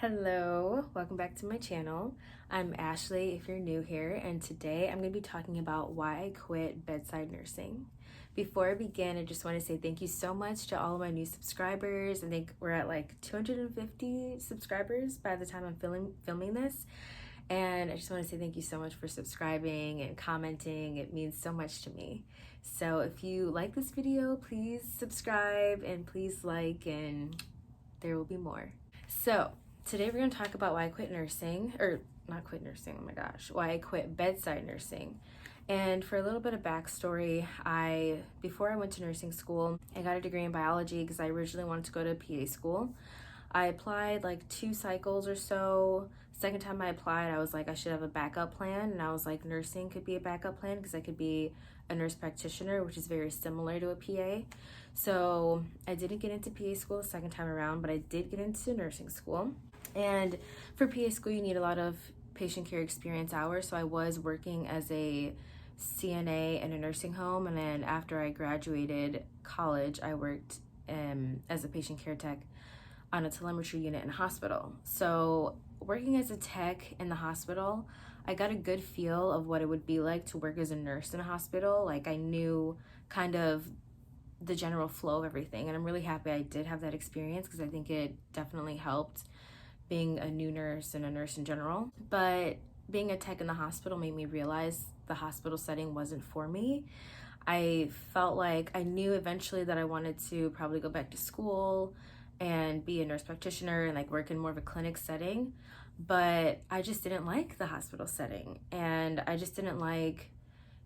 Hello, welcome back to my channel. I'm Ashley if you're new here, and today I'm going to be talking about why I quit bedside nursing. Before I begin, I just want to say thank you so much to all of my new subscribers. I think we're at like 250 subscribers by the time I'm filming this. And I just want to say thank you so much for subscribing and commenting. It means so much to me. So if you like this video, please subscribe and please like, and there will be more. So today we're going to talk about why I quit nursing, or not quit nursing, oh my gosh, why I quit bedside nursing. And for a little bit of backstory, before I went to nursing school, I got a degree in biology because I originally wanted to go to PA school. I applied like 2 cycles or so. Second time I applied, I was like, I should have a backup plan. And I was like, nursing could be a backup plan because I could be a nurse practitioner, which is very similar to a PA. So I didn't get into PA school the second time around, but I did get into nursing school. And for PA school, you need a lot of patient care experience hours. So I was working as a CNA in a nursing home. And then after I graduated college, I worked as a patient care tech on a telemetry unit in a hospital. So working as a tech in the hospital, I got a good feel of what it would be like to work as a nurse in a hospital. Like I knew kind of the general flow of everything. And I'm really happy I did have that experience because I think it definitely helped being a new nurse and a nurse in general. But being a tech in the hospital made me realize the hospital setting wasn't for me. I felt like I knew eventually that I wanted to probably go back to school and be a nurse practitioner and like work in more of a clinic setting, but I just didn't like the hospital setting. And I just didn't like,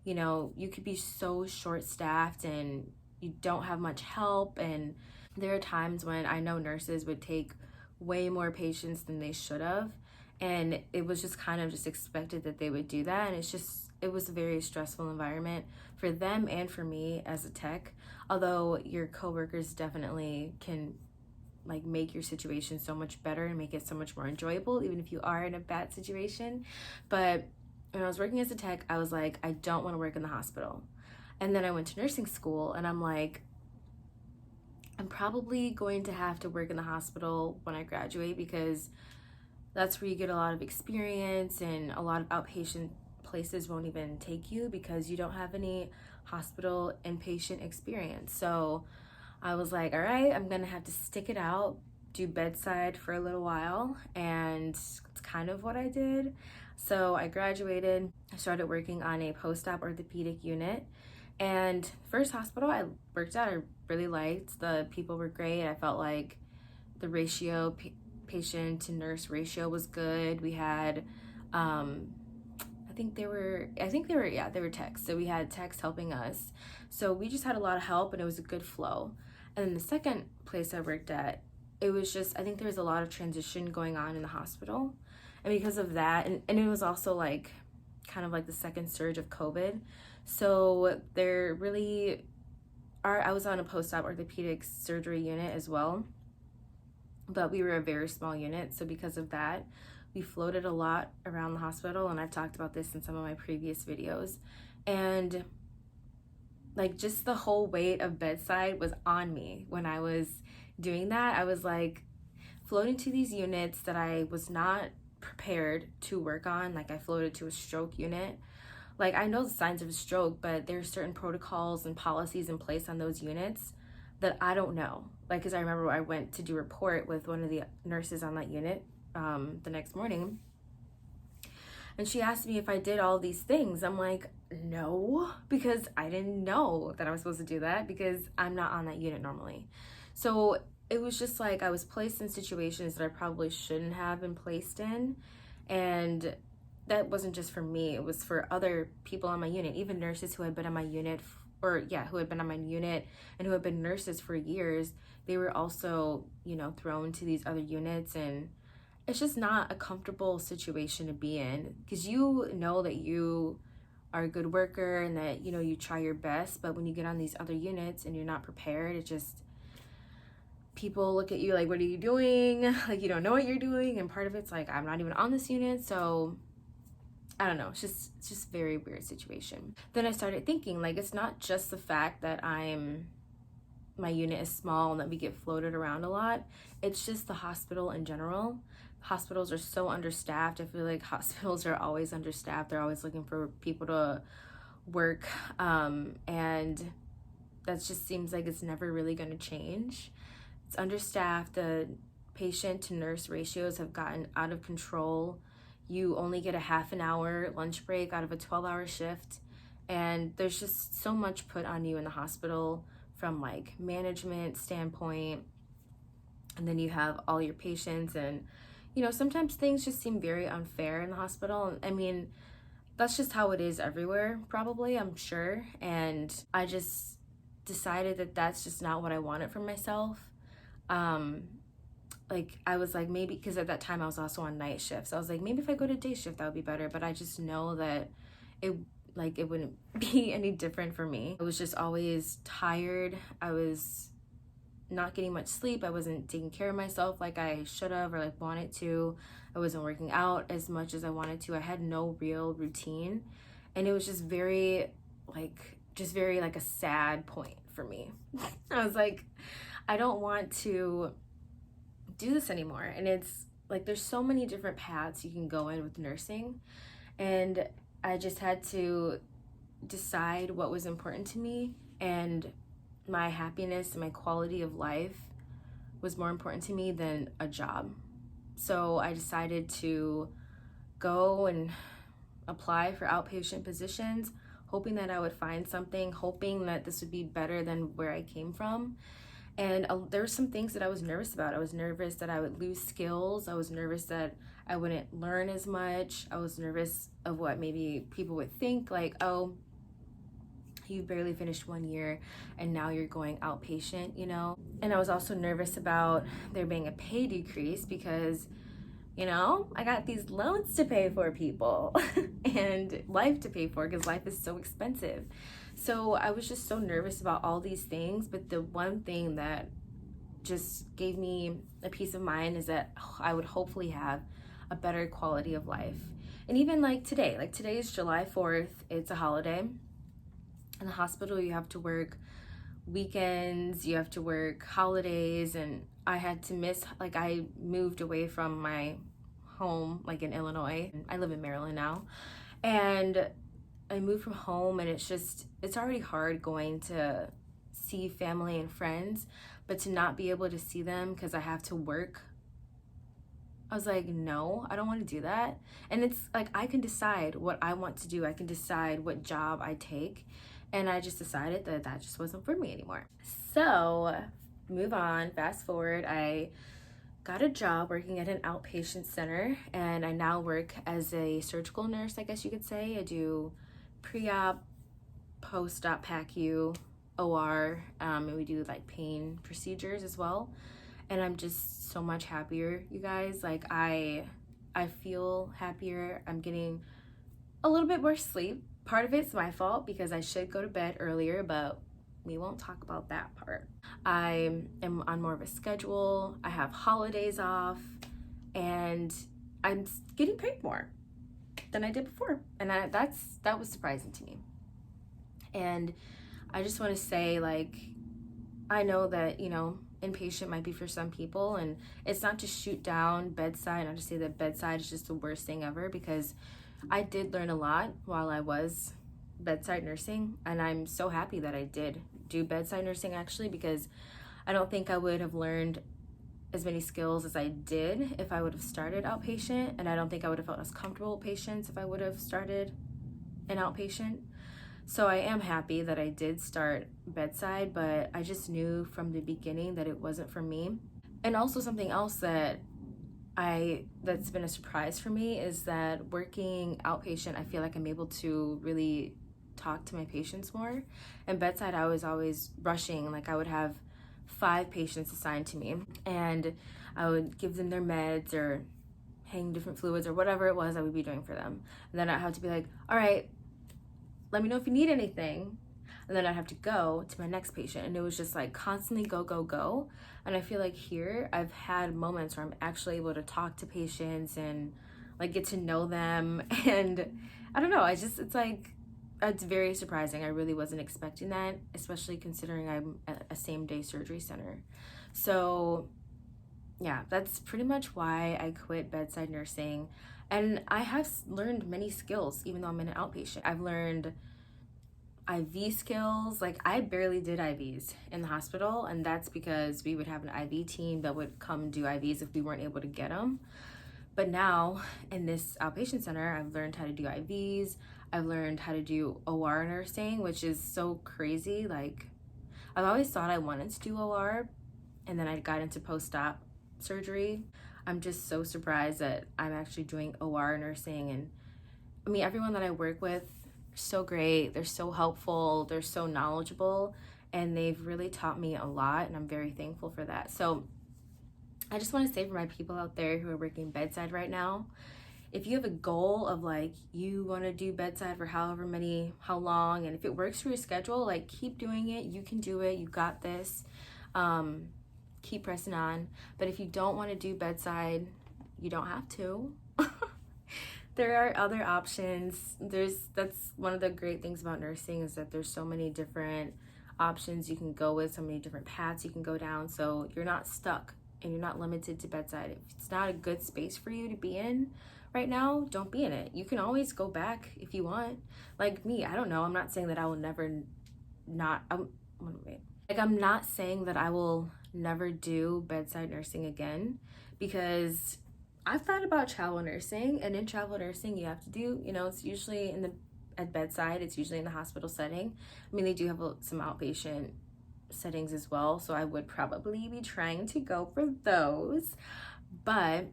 you could be so short-staffed and you don't have much help. And there are times when I know nurses would take way more patients than they should have, and it was just kind of just expected that they would do that. And it was a very stressful environment for them and for me as a tech, although your coworkers definitely can like make your situation so much better and make it so much more enjoyable even if you are in a bad situation. But when I was working as a tech, I was like, I don't want to work in the hospital. And then I went to nursing school and I'm like, I'm probably going to have to work in the hospital when I graduate because that's where you get a lot of experience, and a lot of outpatient places won't even take you because you don't have any hospital inpatient experience. So I was like, all right, I'm gonna have to stick it out, do bedside for a little while, and it's kind of what I did. So I graduated, I started working on a post-op orthopedic unit, and first hospital I worked at, I really liked. The people were great. I felt like the ratio, patient to nurse ratio was good. We had, I think they were techs. So we had techs helping us. So we just had a lot of help and it was a good flow. And then the second place I worked at, it was just, I think there was a lot of transition going on in the hospital. And because of that, and it was also like kind of like the second surge of COVID. So there really I was on a post-op orthopedic surgery unit as well, but we were a very small unit. So because of that, we floated a lot around the hospital, and I've talked about this in some of my previous videos. And like just the whole weight of bedside was on me when I was doing that. I was like floating to these units that I was not prepared to work on. Like I floated to a stroke unit. Like I know the signs of a stroke, but there are certain protocols and policies in place on those units that I don't know. Like, cause I remember I went to do a report with one of the nurses on that unit the next morning, and she asked me if I did all these things. I'm like, no, because I didn't know that I was supposed to do that because I'm not on that unit normally. So it was just like I was placed in situations that I probably shouldn't have been placed in. And that wasn't just for me, it was for other people on my unit, even nurses who had been on my unit, who had been on my unit and who had been nurses for years. They were also, thrown to these other units, and it's just not a comfortable situation to be in because you know that you are a good worker and that, you try your best, but when you get on these other units and you're not prepared, it just, people look at you like, what are you doing? Like, you don't know what you're doing. And part of it's like, I'm not even on this unit. So I don't know, it's just very weird situation. Then I started thinking, like, it's not just the fact that my unit is small and that we get floated around a lot. It's just the hospital in general. hospitals are so understaffed. I feel like hospitals are always understaffed. They're always looking for people to work, and that just seems like it's never really going to change. It's understaffed. The patient to nurse ratios have gotten out of control. You only get a half an hour lunch break out of a 12-hour shift, and there's just so much put on you in the hospital from like management standpoint. And then you have all your patients, and sometimes things just seem very unfair in the hospital. I mean, that's just how it is everywhere, probably, I'm sure. And I just decided that that's just not what I wanted for myself. Like, I was like, maybe, because at that time I was also on night shifts. I was like, maybe if I go to day shift, that would be better. But I just know that it wouldn't be any different for me. I was just always tired. I was not getting much sleep. I wasn't taking care of myself like I should have or like wanted to. I wasn't working out as much as I wanted to. I had no real routine, and it was just very like a sad point for me. I was like, I don't want to do this anymore. And it's like there's so many different paths you can go in with nursing, and I just had to decide what was important to me, and my happiness and my quality of life was more important to me than a job. So I decided to go and apply for outpatient positions, hoping that I would find something, hoping that this would be better than where I came from. And there were some things that I was nervous about. I was nervous that I would lose skills. I was nervous that I wouldn't learn as much. I was nervous of what maybe people would think, like, oh, you barely finished 1 year and now you're going outpatient, And I was also nervous about there being a pay decrease because, I got these loans to pay for, people, and life to pay for, because life is so expensive. So I was just so nervous about all these things. But the one thing that just gave me a peace of mind is that I would hopefully have a better quality of life. And even like today is July 4th, it's a holiday. In the hospital, you have to work weekends, you have to work holidays, and I had to miss, like, I moved away from my home, like in Illinois. I live in Maryland now, and I moved from home, and it's already hard going to see family and friends, but to not be able to see them because I have to work, I was like, no, I don't want to do that. And it's like, I can decide what I want to do. I can decide what job I take. And I just decided that that just wasn't for me anymore. So move on, fast forward, I got a job working at an outpatient center, and I now work as a surgical nurse, I guess you could say. I do pre-op, post-op PACU, OR, and we do like pain procedures as well. And I'm just so much happier, you guys. Like, I feel happier. I'm getting a little bit more sleep. Part of it's my fault because I should go to bed earlier, but we won't talk about that part. I am on more of a schedule. I have holidays off, and I'm getting paid more than I did before. And that was surprising to me. And I just want to say, like, I know that, inpatient might be for some people, and it's not to shoot down bedside, not to say that bedside is just the worst thing ever, because I did learn a lot while I was bedside nursing, and I'm so happy that I did do bedside nursing, actually, because I don't think I would have learned as many skills as I did if I would have started outpatient, and I don't think I would have felt as comfortable with patients if I would have started an outpatient. So I am happy that I did start bedside, but I just knew from the beginning that it wasn't for me. And also something else that's been a surprise for me is that working outpatient, I feel like I'm able to really talk to my patients more. And bedside, I was always rushing. Like, I would have 5 patients assigned to me, and I would give them their meds or hang different fluids or whatever it was I would be doing for them. And then I'd have to be like, all right, let me know if you need anything. And then I'd have to go to my next patient. And it was just like constantly go, go, go. And I feel like here I've had moments where I'm actually able to talk to patients and like get to know them. And I don't know, it's very surprising. I really wasn't expecting that, especially considering I'm at a same day surgery center. So yeah, that's pretty much why I quit bedside nursing. And I have learned many skills, even though I'm in an outpatient. I've learned IV skills. Like, I barely did IVs in the hospital, and that's because we would have an IV team that would come do IVs if we weren't able to get them. But now in this outpatient center, I've learned how to do IVs. I've learned how to do OR nursing, which is so crazy. Like, I've always thought I wanted to do OR, and then I got into post-op surgery. I'm just so surprised that I'm actually doing OR nursing. And I mean, everyone that I work with are so great. They're so helpful. They're so knowledgeable, and they've really taught me a lot, and I'm very thankful for that. So I just want to say, for my people out there who are working bedside right now, if you have a goal of like, you want to do bedside for how long, and if it works for your schedule, like, keep doing it. You can do it. You got this. Keep pressing on. But if you don't want to do bedside, you don't have to. There are other options. That's one of the great things about nursing, is that there's so many different options you can go with, so many different paths you can go down. So you're not stuck and you're not limited to bedside. If it's not a good space for you to be in right now, don't be in it. You can always go back if you want. Like me, I don't know. I'm not saying that I will never not. I'm not saying that I will never do bedside nursing again, because I've thought about travel nursing, and in travel nursing, you have to do, it's usually at bedside, it's usually in the hospital setting. I mean, they do have some outpatient settings as well, so I would probably be trying to go for those. But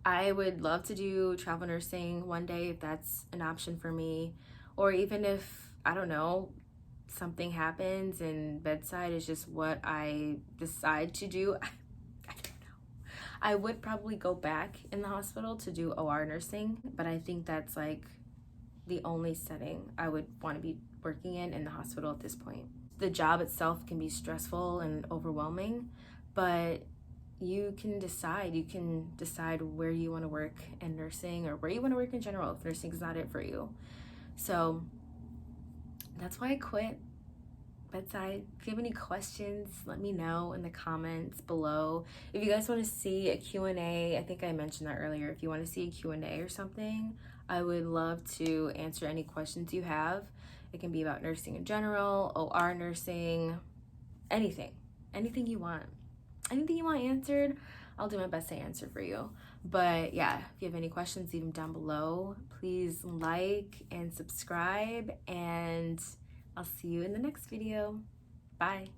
I would love to do travel nursing one day if that's an option for me, or even if, I don't know, something happens and bedside is just what I decide to do. I don't know. I would probably go back in the hospital to do OR nursing, but I think that's like the only setting I would want to be working in the hospital at this point. The job itself can be stressful and overwhelming, but you can decide. You can decide where you want to work in nursing, or where you want to work in general if nursing is not it for you. So that's why I quit bedside. If you have any questions, let me know in the comments below. If you guys want to see a Q&A, I think I mentioned that earlier. If you want to see a Q&A or something, I would love to answer any questions you have. It can be about nursing in general, OR nursing, anything you want. Anything you want answered, I'll do my best to answer for you. But yeah, if you have any questions, leave them down below. Please like and subscribe, and I'll see you in the next video. Bye.